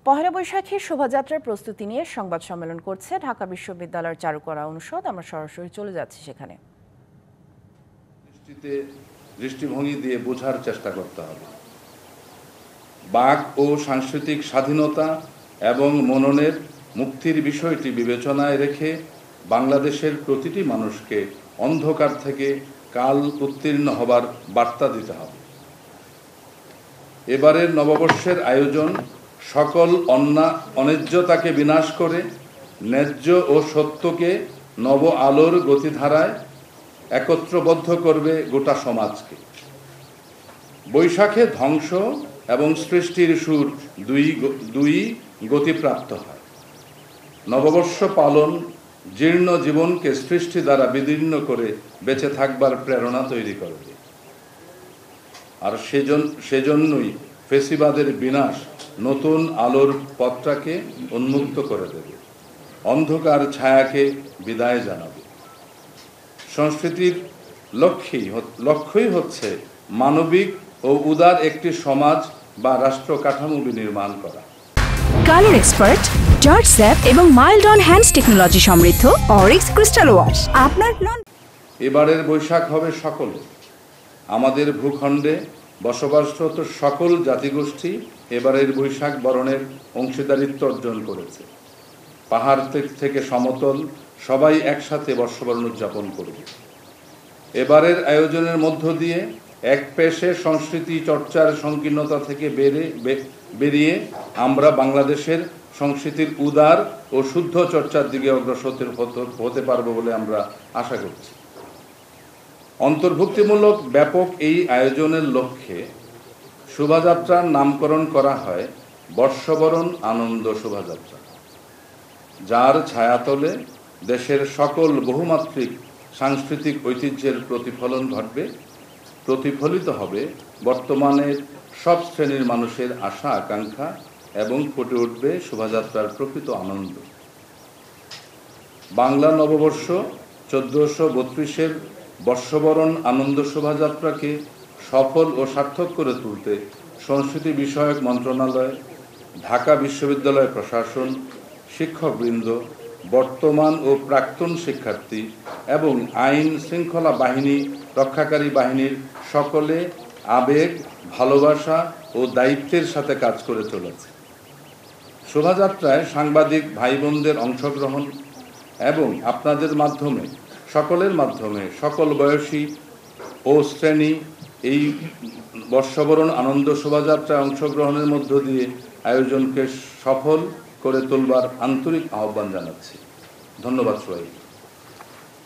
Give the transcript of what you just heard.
পহেলা বৈশাখের শোভাযাত্রার প্রস্তুতি নিয়ে সংবাদ সম্মেলন করছে ঢাকা বিশ্ববিদ্যালয়ের চারুকলা অনুষদ। আমরা সরাসরি চলে যাচ্ছি সেখানে। দৃষ্টিভঙ্গি দিয়ে বোঝার চেষ্টা করতে হবে। বাক ও সাংস্কৃতিক স্বাধীনতা এবং মননের মুক্তির বিষয়টি বিবেচনায় রেখে বাংলাদেশের প্রতিটি মানুষকে অন্ধকার থেকে কাল উত্তীর্ণ হবার বার্তা দিতে হবে। এবারের নববর্ষের আয়োজন সকল অন্যায্যতাকে বিনাশ করে ন্যায্য ও সত্যকে নব আলোর গতিধারায় একত্রবদ্ধ করবে গোটা সমাজকে। বৈশাখে ধ্বংস এবং সৃষ্টির সুর দুই গতিপ্রাপ্ত হয়। নববর্ষ পালন জীর্ণ জীবনকে সৃষ্টি দ্বারা বিদীর্ণ করে বেঁচে থাকবার প্রেরণা তৈরি করবে। আর সেজন্যই ফেসিবাদের বিনাশ নতুন আলোর পথটাকে উন্মুক্ত করে দেবে, অন্ধকার ছায়াকে বিদায় জানাবে। সংস্কৃতির লক্ষ্যই হচ্ছে মানবিক ও উদার একটি সমাজ বা রাষ্ট্র কাঠামো বিনির্মাণ করা। কালার এক্সপার্ট, জর্জ স্যাপ এবং মাইল্ড অন হ্যান্ডস টেকনোলজি সমৃদ্ধ অরিক্স ক্রিস্টাল ওয়াশ আপনার এবারের বৈশাখ হবে সকলে। আমাদের ভূখণ্ডে বসবাসরত সকল জাতিগোষ্ঠী এবারের বৈশাখ বরণের অংশীদারিত্ব অর্জন করেছে। পাহাড় থেকে সমতল সবাই একসাথে বর্ষবরণ উদযাপন করবে। এবারের আয়োজনের মধ্য দিয়ে এক পেশে সংস্কৃতি চর্চার সংকীর্ণতা থেকে বেরিয়ে আমরা বাংলাদেশের সংস্কৃতির উদার ও শুদ্ধ চর্চার দিকে অগ্রসর হতে পারবো বলে আমরা আশা করছি। অন্তর্ভুক্তিমূলক ব্যাপক এই আয়োজনের লক্ষ্যে শোভাযাত্রার নামকরণ করা হয় বর্ষবরণ আনন্দ শোভাযাত্রা, যার ছায়াতলে দেশের সকল বহুমাত্রিক সাংস্কৃতিক ঐতিহ্যের প্রতিফলিত হবে বর্তমানের সব শ্রেণীর মানুষের আশা আকাঙ্ক্ষা এবং ফুটে উঠবে শোভাযাত্রার প্রকৃত আনন্দ। বাংলা নববর্ষ 1432-এর বর্ষবরণ আনন্দ শোভাযাত্রাকে সফল ও সার্থক করে তুলতে সংস্কৃতি বিষয়ক মন্ত্রণালয়, ঢাকা বিশ্ববিদ্যালয় প্রশাসন, শিক্ষকবৃন্দ, বর্তমান ও প্রাক্তন শিক্ষার্থী এবং আইন শৃঙ্খলা বাহিনী রক্ষাকারী বাহিনীর সকলে আবেগ, ভালোবাসা ও দায়িত্বের সাথে কাজ করে চলেছে। শোভাযাত্রায় সাংবাদিক ভাই বোনদের অংশগ্রহণ এবং আপনাদের মাধ্যমে সকল বয়সী ও শ্রেণী এই বর্ষবরণ আনন্দ শোভাযাত্রায় অংশগ্রহণের মধ্য দিয়ে আয়োজনকে সফল করে তোলবার আন্তরিক আহ্বান জানাচ্ছি। ধন্যবাদ সবাইকে।